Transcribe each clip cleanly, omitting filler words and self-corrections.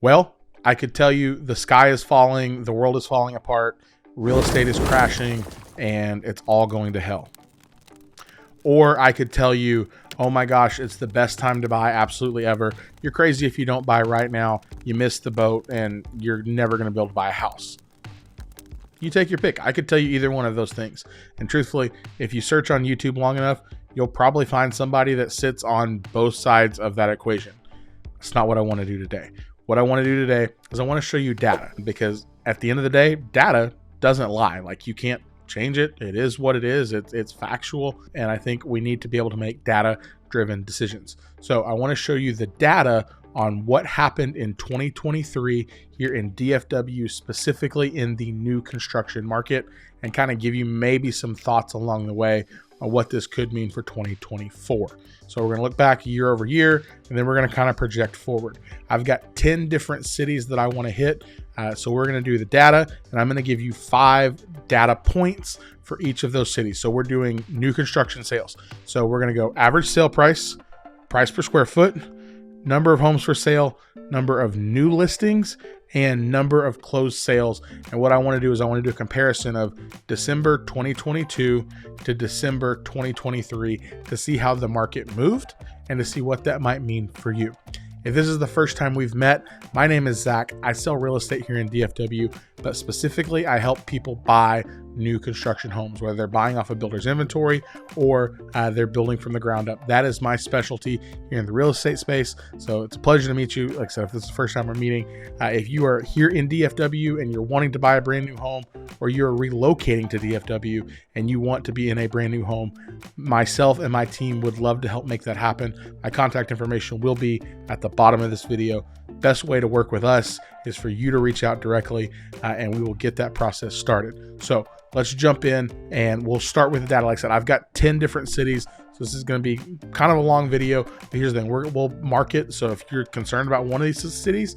Well, I could tell you the sky is falling, the world is falling apart, real estate is crashing, and it's all going to hell. Or I could tell you, oh my gosh, it's the best time to buy absolutely ever. You're crazy if you don't buy right now. You missed the boat and you're never going to be able to buy a house. You take your pick. I could tell you either one of those things. And truthfully, if you search on YouTube long enough, you'll probably find somebody that sits on both sides of that equation. That's not what I want to do today. What I want to do today is I want to show you data, because at the end of the day, data doesn't lie. Like, you can't change it. It is what it is. It's factual. And I think we need to be able to make data-driven decisions. So I want to show you the data on what happened in 2023 here in DFW, specifically in the new construction market, and kind of give you maybe some thoughts along the way on what this could mean for 2024. So we're going to look back year over year, and then we're going to kind of project forward. I've got 10 different cities that I want to hit. So we're going to do the data, and I'm going to give you 5 data points for each of those cities. So we're doing new construction sales. So we're going to go average sale price, price per square foot, number of homes for sale, number of new listings, and number of closed sales. And what I want to do is I want to do a comparison of December 2022 to December 2023 to see how the market moved and to see what that might mean for you. If this is the first time we've met, my name is Zach. I sell real estate here in DFW, but specifically I help people buy new construction homes, whether they're buying off a builder's inventory or they're building from the ground up. That is my specialty here in the real estate space. So it's a pleasure to meet you. Like I said, if this is the first time we're meeting, if you are here in DFW and you're wanting to buy a brand new home, or you're relocating to DFW and you want to be in a brand new home, myself and my team would love to help make that happen. My contact information will be at the bottom of this video. Best way to work with us is for you to reach out directly, and we will get that process started. So let's jump in and we'll start with the data. Like I said, I've got 10 different cities. So this is going to be kind of a long video, but here's the thing. We'll mark it. So if you're concerned about one of these cities,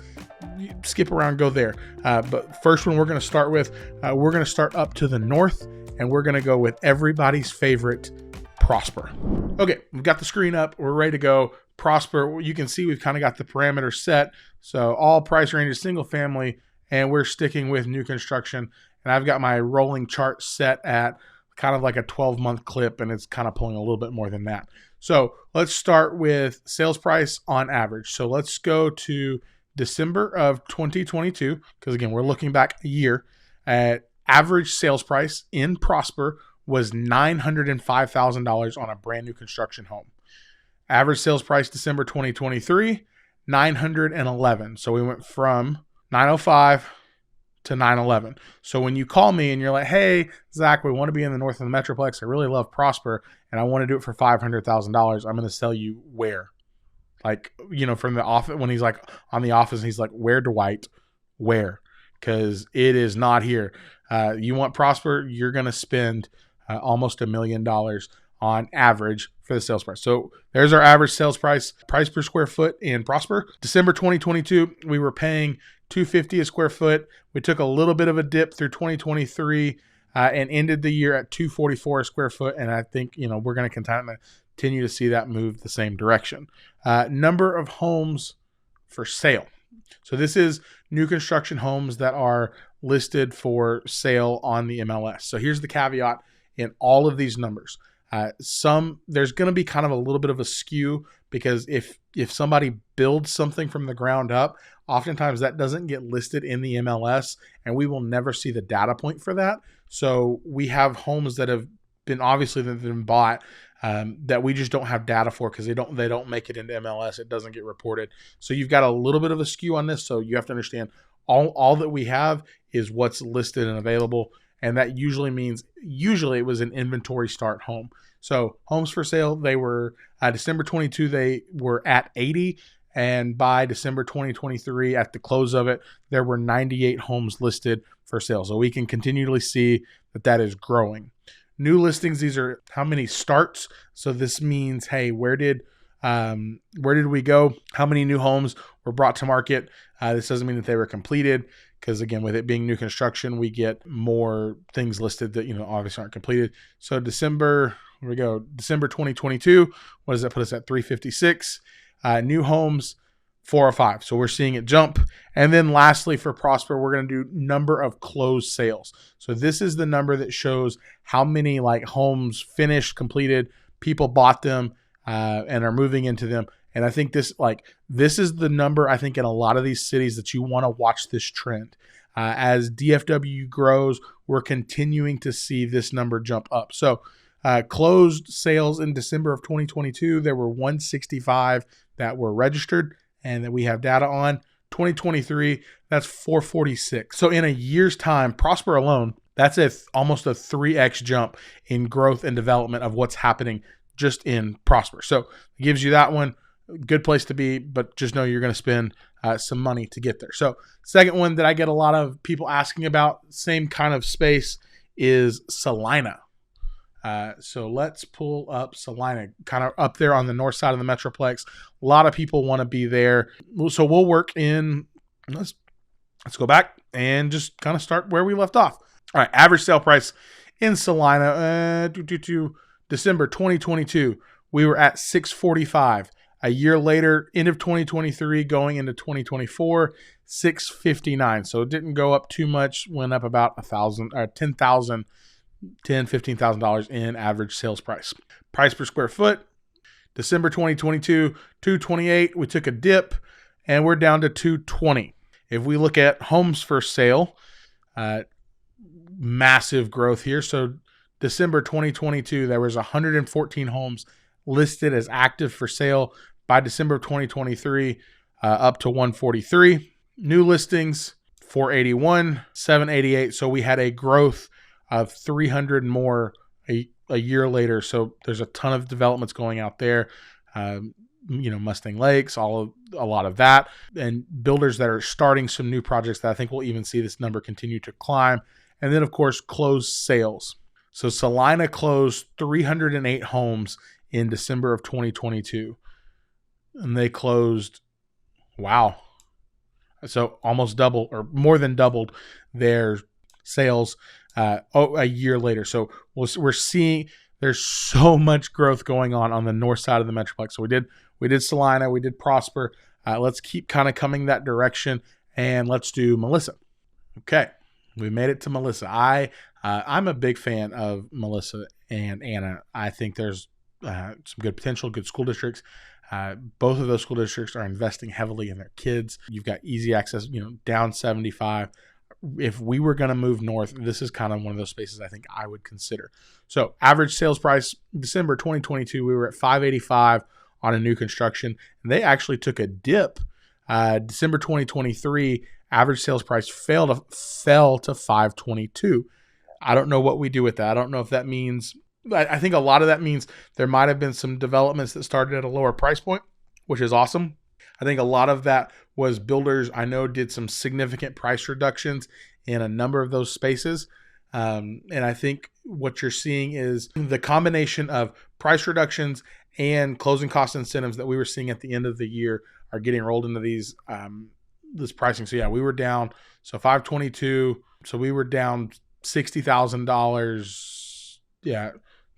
you skip around, go there. But first one we're going to start with, we're going to start up to the north, and we're going to go with everybody's favorite, Prosper. Okay, we've got the screen up. We're ready to go. Prosper, you can see we've kind of got the parameters set. So all price ranges, single family, and we're sticking with new construction. And I've got my rolling chart set at kind of like a 12-month clip, and it's kind of pulling a little bit more than that. So let's start with sales price on average. So let's go to December of 2022, because again, we're looking back a year. Average sales price in Prosper was $905,000 on a brand new construction home. Average sales price December 2023, $911,000. So we went from $905,000 to $911,000. So when you call me and you're like, hey, Zach, we want to be in the north of the Metroplex. I really love Prosper and I want to do it for $500,000. I'm going to sell you where? Like, you know, from the office, when he's like on the office, he's like, where, Dwight? Where? Because it is not here. You want Prosper, you're going to spend almost $1 million on average for the sales price. So there's our average sales price per square foot in Prosper. December 2022, we were paying $250 a square foot. We took a little bit of a dip through 2023 and ended the year at $244 a square foot. And I think, you know, we're going to continue to see that move the same direction. Number of homes for sale. So this is new construction homes that are listed for sale on the MLS. So here's the caveat in all of these numbers. There's going to be kind of a little bit of a skew, because if somebody builds something from the ground up, oftentimes that doesn't get listed in the MLS, and we will never see the data point for that. So we have homes that have been bought that we just don't have data for, because they don't make it into MLS. It doesn't get reported. So you've got a little bit of a skew on this. So you have to understand all that we have is what's listed and available. And that usually means it was an inventory start home. So homes for sale, they were December 22, they were at 80. And by December 2023, at the close of it, there were 98 homes listed for sale. So we can continually see that is growing. New listings, these are how many starts. So this means, hey, where did we go? How many new homes were brought to market? This doesn't mean that they were completed, because again, with it being new construction, we get more things listed that, you know, obviously aren't completed. So December 2022, what does that put us at? 356. New homes 405. So we're seeing it jump. And then lastly, for Prosper, we're going to do number of closed sales. So this is the number that shows how many like homes finished, completed, people bought them and are moving into them. And I think this is the number, I think, in a lot of these cities that you want to watch this trend. As DFW grows, we're continuing to see this number jump up. So closed sales in December of 2022, there were 165 that were registered and that we have data on. 2023, that's 446. So in a year's time, Prosper alone, that's almost a 3x jump in growth and development of what's happening just in Prosper. So it gives you that one. Good place to be, but just know you're going to spend some money to get there. So second one that I get a lot of people asking about, same kind of space, is Celina. So let's pull up Celina, kind of up there on the north side of the Metroplex. A lot of people want to be there. So we'll work in, let's go back and just kind of start where we left off. All right, average sale price in Celina, December 2022, we were at $645. A year later, end of 2023, going into 2024, $659. So it didn't go up too much, went up about $15,000 in average sales price. Price per square foot, December 2022, $228. We took a dip and we're down to $220. If we look at homes for sale, massive growth here. So December 2022, there was 114 homes listed as active for sale. By December of 2023, up to 143. New listings, 481, 788. So we had a growth of 300 more a year later. So there's a ton of developments going out there. Mustang Lakes, a lot of that, and builders that are starting some new projects that I think we'll even see this number continue to climb. And then, of course, closed sales. So Celina closed 308 homes in December of 2022. And they closed, wow. So almost double or more than doubled their sales a year later. So we're seeing there's so much growth going on the north side of the Metroplex. So we did Celina, we did Prosper. Let's keep kind of coming that direction, and let's do Melissa. Okay, we made it to Melissa. I'm a big fan of Melissa and Anna. I think there's some good potential, good school districts. Both of those school districts are investing heavily in their kids. You've got easy access, down 75. If we were going to move north, this is kind of one of those spaces I think I would consider. So average sales price, December 2022, we were at $585 on a new construction. And they actually took a dip. December 2023, average sales price fell to $522. I don't know what we do with that. I don't know if that means... I think a lot of that means there might have been some developments that started at a lower price point, which is awesome. I think a lot of that was builders I know did some significant price reductions in a number of those spaces. And I think what you're seeing is the combination of price reductions and closing cost incentives that we were seeing at the end of the year are getting rolled into this pricing. So yeah, we were down. So 522. So we were down $60,000. Yeah.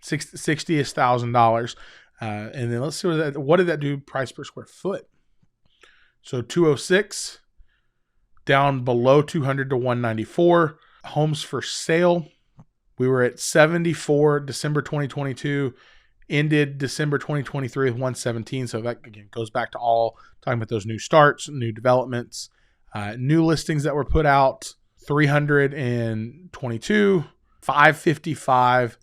$60,000. And then let's see what did that do price per square foot? So 206 down below 200 to 194. Homes for sale, we were at 74 December 2022, ended December 2023 with 117. So that again goes back to all talking about those new starts, new developments, new listings that were put out, 322, 555.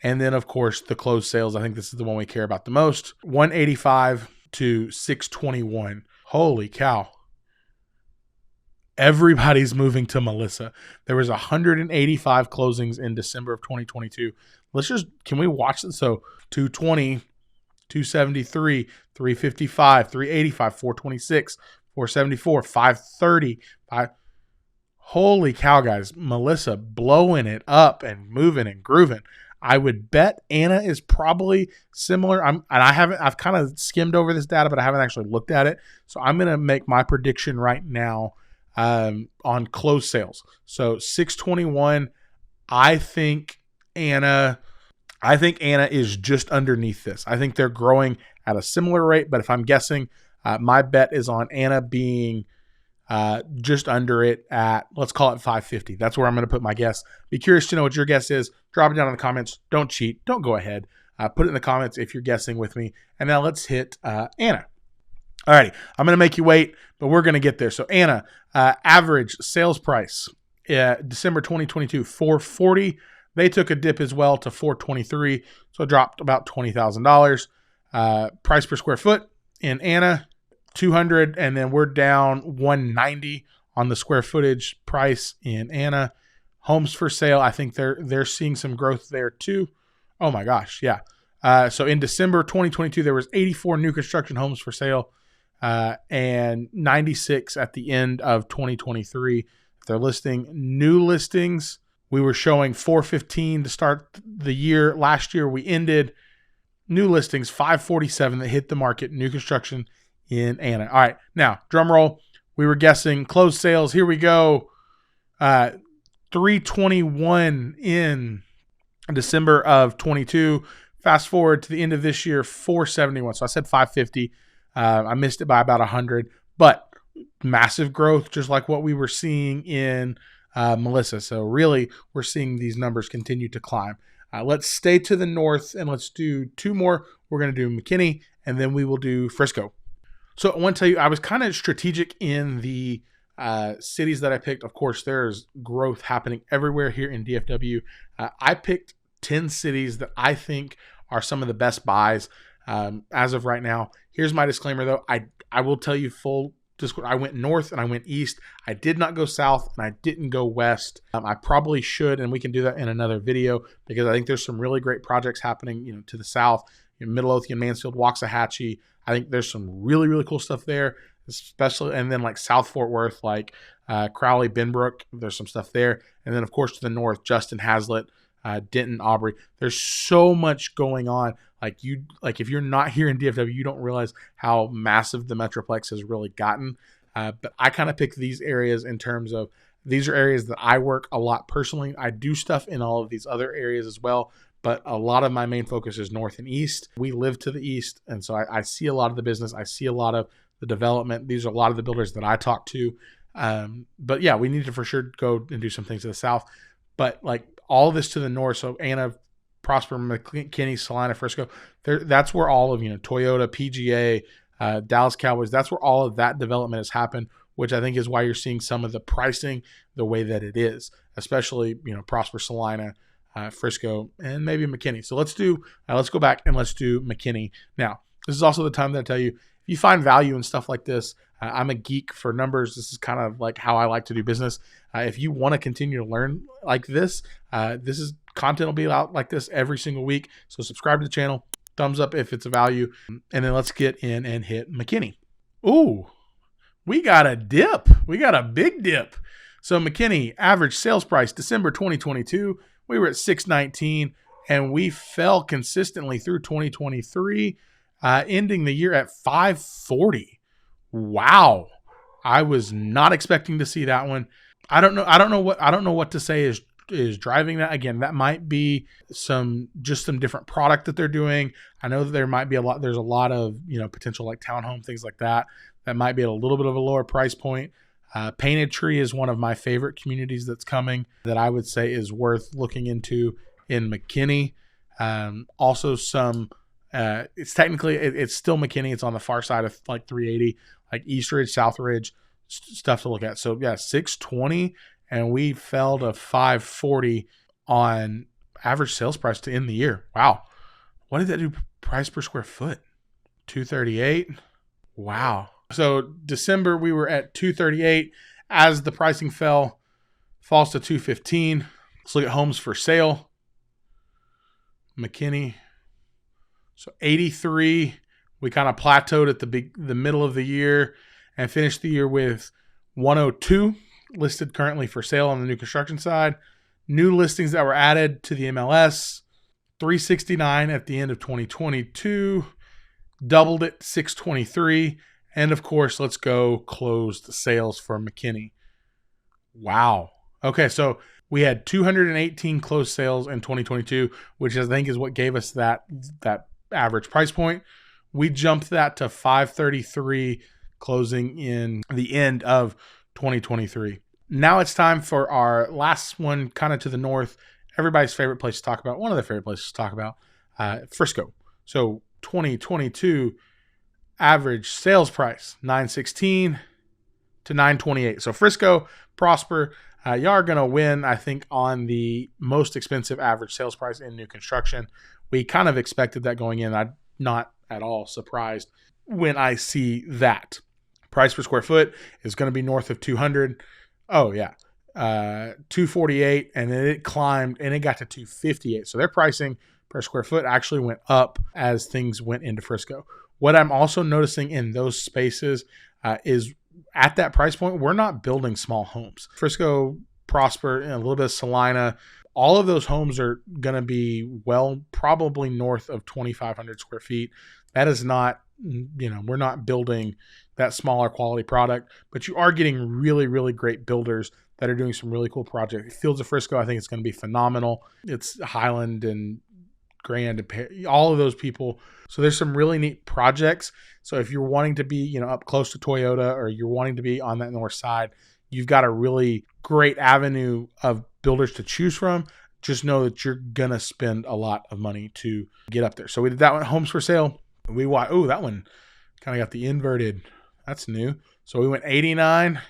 And then, of course, the closed sales. I think this is the one we care about the most. 185 to 621. Holy cow. Everybody's moving to Melissa. There was 185 closings in December of 2022. Can we watch this? So 220, 273, 355, 385, 426, 474, 530. Holy cow, guys. Melissa blowing it up and moving and grooving. I would bet Anna is probably similar. I've kind of skimmed over this data, but I haven't actually looked at it. So I'm going to make my prediction right now on closed sales. So 621, I think Anna is just underneath this. I think they're growing at a similar rate, but if I'm guessing, My bet is on Anna being just under it at, let's call it 550. That's where I'm going to put my guess. Be curious to know what your guess is. Drop it down in the comments. Don't cheat. Don't go ahead. Put it in the comments if you're guessing with me. And now let's hit Anna. All righty. I'm going to make you wait, but we're going to get there. So Anna, average sales price, December 2022, 440. They took a dip as well to 423. So it dropped about $20,000. Price per square foot in Anna, 200, and then we're down 190 on the square footage price in Anna. Homes for sale, I think they're seeing some growth there too. Oh my gosh, yeah. So in December 2022, there was 84 new construction homes for sale, and 96 at the end of 2023. They're listing new listings. We were showing 415 to start the year. Last year, we ended new listings 547 that hit the market, new construction in Anna. All right, now drum roll. We were guessing closed sales. Here we go. 321 in December of 22. Fast forward to the end of this year, 471. So I said 550. I missed it by about 100, but massive growth, just like what we were seeing in Melissa. So really, we're seeing these numbers continue to climb. Let's stay to the north and let's do two more. We're going to do McKinney and then we will do Frisco. So I want to tell you, I was kind of strategic in the cities that I picked. Of course, there's growth happening everywhere here in DFW. I picked 10 cities that I think are some of the best buys as of right now. Here's my disclaimer, though. I will tell you full disclosure. I went north and I went east. I did not go south and I didn't go west. I probably should, and we can do that in another video because I think there's some really great projects happening, to the south, Middle Lothian, Mansfield, Waxahachie. I think there's some really, really cool stuff there, especially, and then like South Fort Worth, like Crowley, Benbrook, there's some stuff there. And then, of course, to the north, Justin, Hazlitt, Denton, Aubrey. There's so much going on. Like if you're not here in DFW, you don't realize how massive the Metroplex has really gotten. But I kind of pick these areas in terms of these are areas that I work a lot personally. I do stuff in all of these other areas as well, but a lot of my main focus is north and east. We live to the east, and so I see a lot of the business. I see a lot of the development. These are a lot of the builders that I talk to. But yeah, we need to for sure go and do some things to the south. But like all of this to the north, so Anna, Prosper, McKinney, Celina, Frisco, that's where all of, Toyota, PGA, Dallas Cowboys, that's where all of that development has happened, which I think is why you're seeing some of the pricing the way that it is, especially, Prosper, Celina, Frisco, and maybe McKinney. So let's go back and let's do McKinney. Now, this is also the time that I tell you, if you find value in stuff like this, I'm a geek for numbers. This is kind of like how I like to do business. If you want to continue to learn like this, this is content will be out like this every single week. So subscribe to the channel, thumbs up if it's a value, and then let's get in and hit McKinney. Ooh, we got a dip. We got a big dip. So McKinney, average sales price, December 2022, we were at 619, and we fell consistently through 2023, ending the year at 540. Wow. I was not expecting to see that one. I don't know what to say is driving that. Again, that might be some different product that they're doing. I know that there's a lot of, potential like townhome, things like that might be at a little bit of a lower price point. Painted Tree is one of my favorite communities that's coming that I would say is worth looking into in McKinney. Also some, it's still McKinney. It's on the far side of like 380, like East Ridge, South Ridge, stuff to look at. So yeah, 620, and we fell to 540 on average sales price to end the year. Wow. What did that do price per square foot? 238. Wow. So December, we were at 238. As the pricing falls to 215. Let's look at homes for sale. McKinney. So 83. We kind of plateaued at the middle of the year and finished the year with 102 listed currently for sale on the new construction side. New listings that were added to the MLS, 369 at the end of 2022. Doubled it, 623. And of course, let's go closed sales for McKinney. Wow. Okay, so we had 218 closed sales in 2022, which I think is what gave us that average price point. We jumped that to 533 closing in the end of 2023. Now it's time for our last one, kind of to the north. Everybody's favorite place to talk about, one of their favorite places to talk about, Frisco. So 2022 average sales price, 916 to 928. So Frisco, Prosper, y'all are going to win, I think, on the most expensive average sales price in new construction. We kind of expected that going in. I'm not at all surprised when I see that. Price per square foot is going to be north of 200. Oh, yeah. 248, and then it climbed, and it got to 258. So their pricing per square foot actually went up as things went into Frisco. What I'm also noticing in those spaces is at that price point, we're not building small homes. Frisco, Prosper, and a little bit of Celina, all of those homes are going to be probably north of 2,500 square feet. That is not, we're not building that smaller quality product, but you are getting really, really great builders that are doing some really cool projects. Fields of Frisco, I think it's going to be phenomenal. It's Highland and Grand, all of those people. So there's some really neat projects. So if you're wanting to be, up close to Toyota, or you're wanting to be on that north side, you've got a really great avenue of builders to choose from. Just know that you're going to spend a lot of money to get up there. So we did that one, homes for sale. That one kind of got the inverted. That's new. So we went 89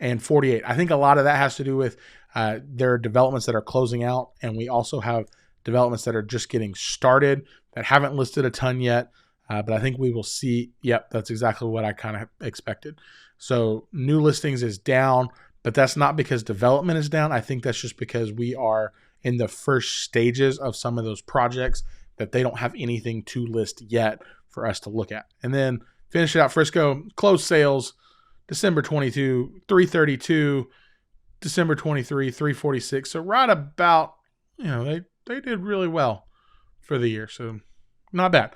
and 48. I think a lot of that has to do with there are developments that are closing out, and we also have developments that are just getting started that haven't listed a ton yet. But I think we will see. Yep, that's exactly what I kind of expected. So new listings is down, but that's not because development is down. I think that's just because we are in the first stages of some of those projects that they don't have anything to list yet for us to look at. And then finish it out, Frisco, closed sales, December 22, 332, December 23, 346. So right about, they did really well for the year. So not bad.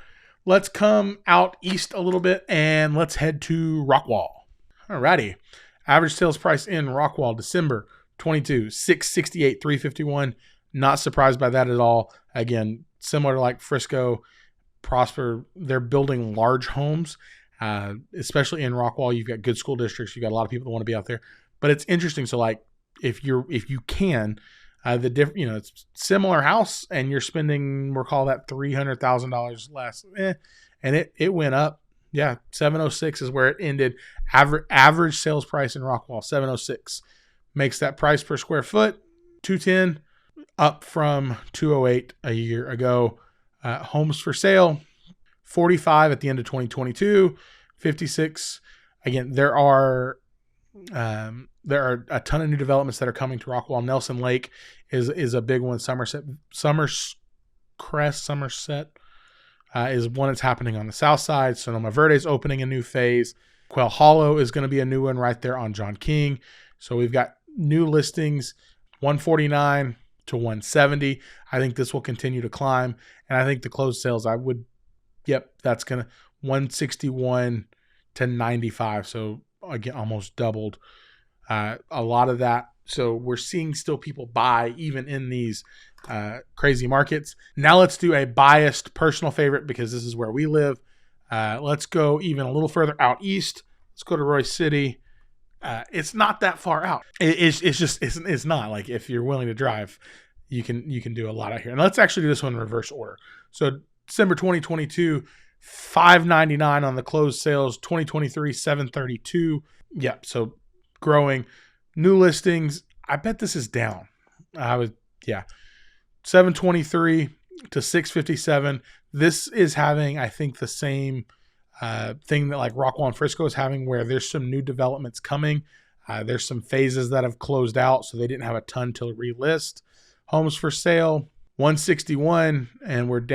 Let's come out east a little bit and let's head to Rockwall. Alrighty. Average sales price in Rockwall, December 22, 668, 351. Not surprised by that at all. Again, similar to like Frisco, Prosper, they're building large homes, especially in Rockwall. You've got good school districts. You've got a lot of people that want to be out there. But it's interesting. So like if you can, it's similar house and you're spending, we'll call that $300,000 less. And it went up. Yeah, 706 is where it ended. Average sales price in Rockwall, 706. Makes that price per square foot, 210, up from 208 a year ago. Homes for sale, 45 at the end of 2022, 56. Again, there are a ton of new developments that are coming to Rockwall. Nelson Lake is a big one. Somerset is one that's happening on the south side. Sonoma Verde is opening a new phase. Quail Hollow is going to be a new one right there on John King. So we've got new listings, 149 to 170. I think this will continue to climb. And I think the closed sales, that's going to 161 to 95. So again, almost doubled a lot of that. So we're seeing still people buy even in these crazy markets. Now let's do a biased personal favorite because this is where we live. Let's go even a little further out east. Let's go to Royse City. It's not that far out. It's not like if you're willing to drive, you can do a lot out here. And let's actually do this one in reverse order. So December 2022, $599 on the closed sales. 2023, $732. Yep. So growing. New listings. I bet this is down. 723 to 657. This is having, I think, the same thing that like Rockwall and Frisco is having, where there's some new developments coming. There's some phases that have closed out, so they didn't have a ton to relist. Homes for sale, 161, and we're at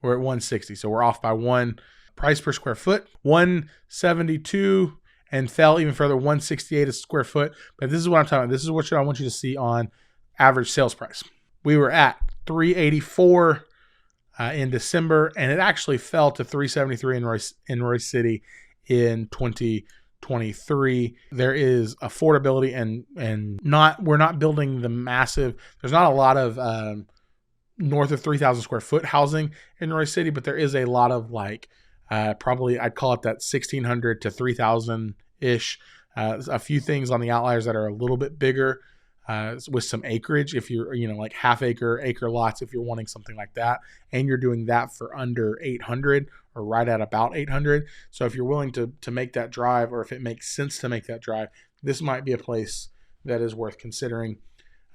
160, so we're off by one. Price per square foot, 172, and fell even further, 168 a square foot. But this is what I'm talking about. This is what I want you to see on average sales price. We were at 384 in December, and it actually fell to 373 in Royse City in 2023. There is affordability and we're not building the massive. There's not a lot of north of 3,000 square foot housing in Royse City, but there is a lot of like probably I'd call it that 1,600 to 3,000 ish. A few things on the outliers that are a little bit bigger with some acreage. If you're like half acre lots, if you're wanting something like that, and you're doing that for under 800 or right at about 800. So if you're willing to make that drive, or if it makes sense to make that drive, this might be a place that is worth considering.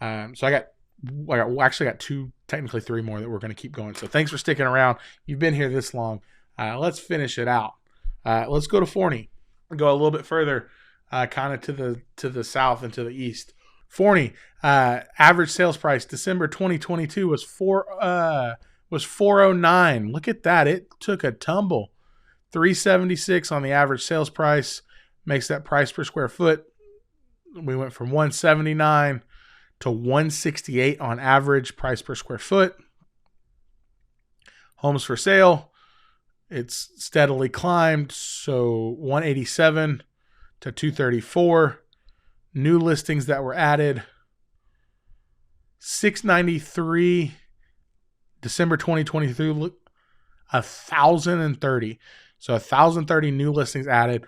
So I actually got two, technically three more that we're going to keep going. So thanks for sticking around. You've been here this long. Let's finish it out. Let's go to Forney. Go a little bit further, kind of to the south and to the east. Forney, average sales price December 2022 was 409. Look at that. It took a tumble. 376 on the average sales price makes that price per square foot. We went from 179 to 168 on average price per square foot. Homes for sale, it's steadily climbed. So 187 to 234. New listings that were added, 693 December 2023, 1,030. So 1,030 new listings added.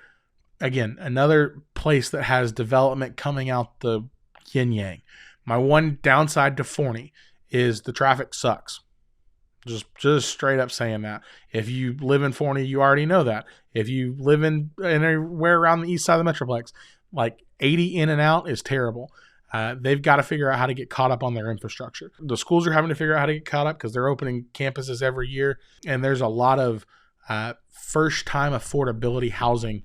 Again, another place that has development coming out the yin yang. My one downside to Forney is the traffic sucks. Just straight up saying that. If you live in Forney, you already know that. If you live in anywhere around the east side of the Metroplex, like 80 in and out is terrible. They've got to figure out how to get caught up on their infrastructure. The schools are having to figure out how to get caught up because they're opening campuses every year. And there's a lot of first-time affordability housing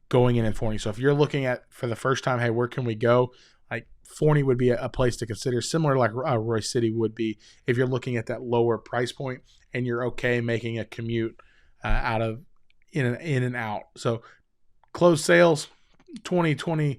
going in Forney. So if you're looking at for the first time, hey, where can we go? Like Forney would be a place to consider, similar like Royse City would be if you're looking at that lower price point and you're okay making a commute out of in and out. So closed sales 2020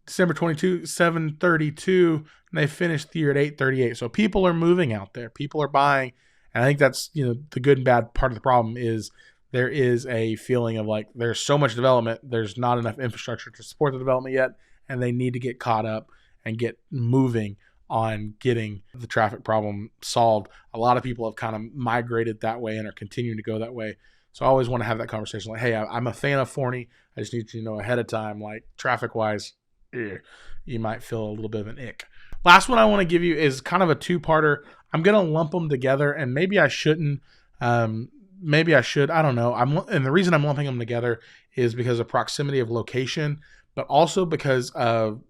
December 22 732, and they finished the year at 838. So people are moving out there, people are buying, and I think that's the good and bad part of the problem is there is a feeling of like there's so much development, there's not enough infrastructure to support the development yet, and they need to get caught up and get moving on getting the traffic problem solved. A lot of people have kind of migrated that way and are continuing to go that way. So I always want to have that conversation like, hey, I'm a fan of Forney. I just need you to know ahead of time, like traffic-wise, you might feel a little bit of an ick. Last one I want to give you is kind of a two-parter. I'm going to lump them together, and maybe I shouldn't. Maybe I should. I don't know. And the reason I'm lumping them together is because of proximity of location, but also because of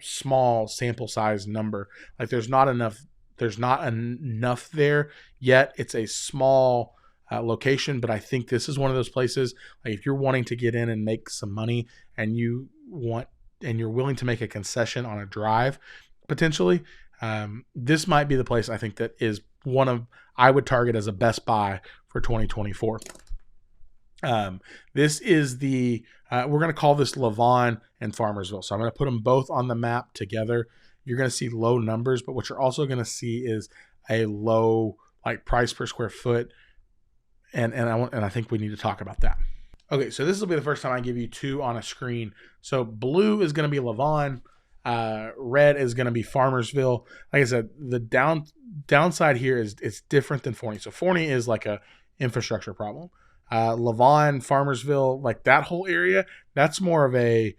small sample size number. Like there's not enough there yet. It's a small location, but I think this is one of those places. Like if you're wanting to get in and make some money, and you're willing to make a concession on a drive, potentially, this might be the place I think that is one of I would target as a best buy for 2024. This is we're going to call this Lavon and Farmersville. So I'm going to put them both on the map together. You're going to see low numbers, but what you're also going to see is a low like price per square foot. And I think we need to talk about that. Okay, so this will be the first time I give you two on a screen. So blue is going to be Lavon. Red is going to be Farmersville. Like I said, the downside here is it's different than Forney. So Forney is like a infrastructure problem. Lavon, Farmersville, like that whole area, that's more of a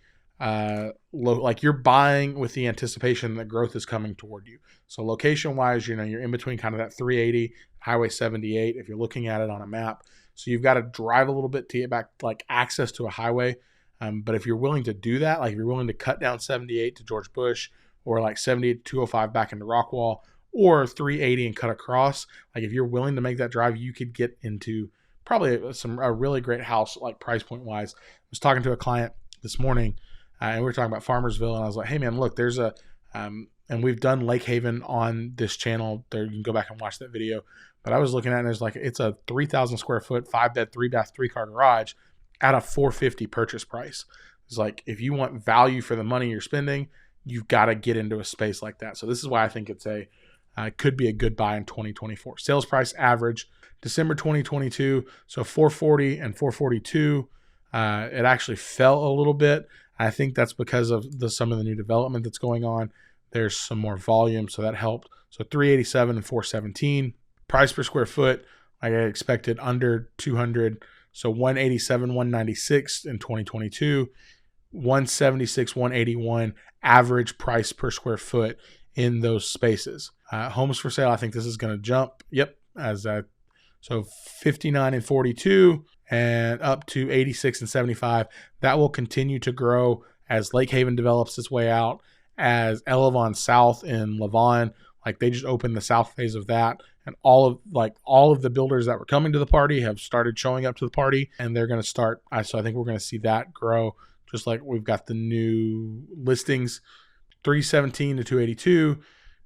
like you're buying with the anticipation that growth is coming toward you. So location wise, you're in between kind of that 380 Highway 78 if you're looking at it on a map. So you've got to drive a little bit to get back like access to a highway. But if you're willing to do that, like if you're willing to cut down 78 to George Bush, or like 78 to 205 back into Rockwall, or 380 and cut across, like if you're willing to make that drive, you could get into probably a really great house, like price point wise. I was talking to a client this morning, and we were talking about Farmersville, and I was like, hey man, look, there's and we've done Lake Haven on this channel. There, you can go back and watch that video. But I was looking at it, and there's like, it's a 3,000 square foot, 5-bed, 3-bath, 3-car garage at a $450 purchase price. It's like, if you want value for the money you're spending, you've got to get into a space like that. So this is why I think it's could be a good buy in 2024. Sales price average December 2022, so 440 and 442. It actually fell a little bit. I think that's because of some of the new development that's going on. There's some more volume, so that helped. So 387 and 417. Price per square foot, I expected under 200. So 187, 196 in 2022, 176, 181 average price per square foot in those spaces. Homes for sale, I think this is going to jump. Yep, so 59 and 42 and up to 86 and 75. That will continue to grow as Lake Haven develops its way out, as Elevon South in Lavon, like they just opened the south phase of that, and all of the builders that were coming to the party have started showing up to the party, and they're going to start. So I think we're going to see that grow, just like we've got the new listings, 317 to 282.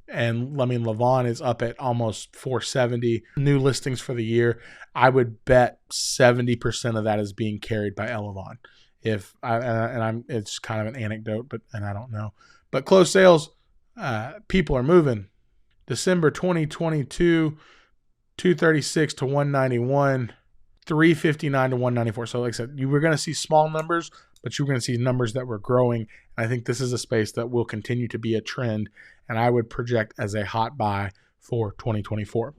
And I mean, Lavon is up at almost 470 new listings for the year. I would bet 70% of that is being carried by Elevon. It's kind of an anecdote, and I don't know. But closed sales, people are moving. December 2022, 236 to 191, 359 to 194. So like I said, you were going to see small numbers, but you were going to see numbers that were growing. And I think this is a space that will continue to be a trend, and I would project as a hot buy for 2024.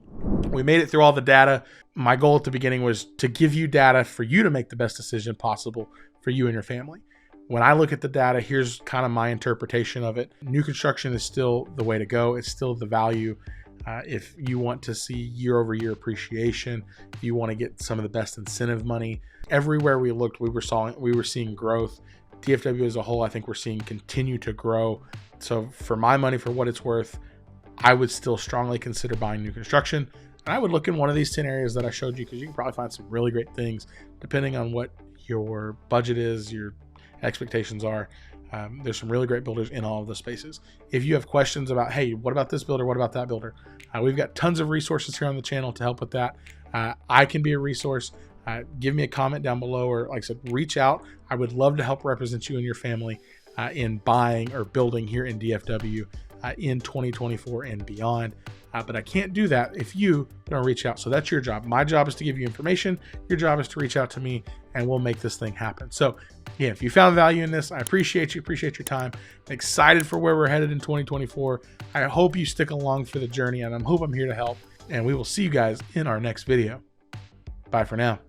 We made it through all the data. My goal at the beginning was to give you data for you to make the best decision possible for you and your family. When I look at the data, here's kind of my interpretation of it. New construction is still the way to go. It's still the value. If you want to see year-over-year appreciation, if you want to get some of the best incentive money, everywhere we looked, we were seeing growth. DFW as a whole, I think we're seeing continue to grow. So for my money, for what it's worth, I would still strongly consider buying new construction. And I would look in one of these 10 areas that I showed you, because you can probably find some really great things depending on what your budget is, your expectations are. There's some really great builders in all of the spaces. If you have questions about, hey, what about this builder? What about that builder? We've got tons of resources here on the channel to help with that. I can be a resource. Give me a comment down below, or like I said, reach out. I would love to help represent you and your family in buying or building here in DFW in 2024 and beyond. But I can't do that if you don't reach out. So that's your job. My job is to give you information. Your job is to reach out to me, and we'll make this thing happen. So yeah, if you found value in this, I appreciate you. Appreciate your time. I'm excited for where we're headed in 2024. I hope you stick along for the journey, and I hope I'm here to help. And we will see you guys in our next video. Bye for now.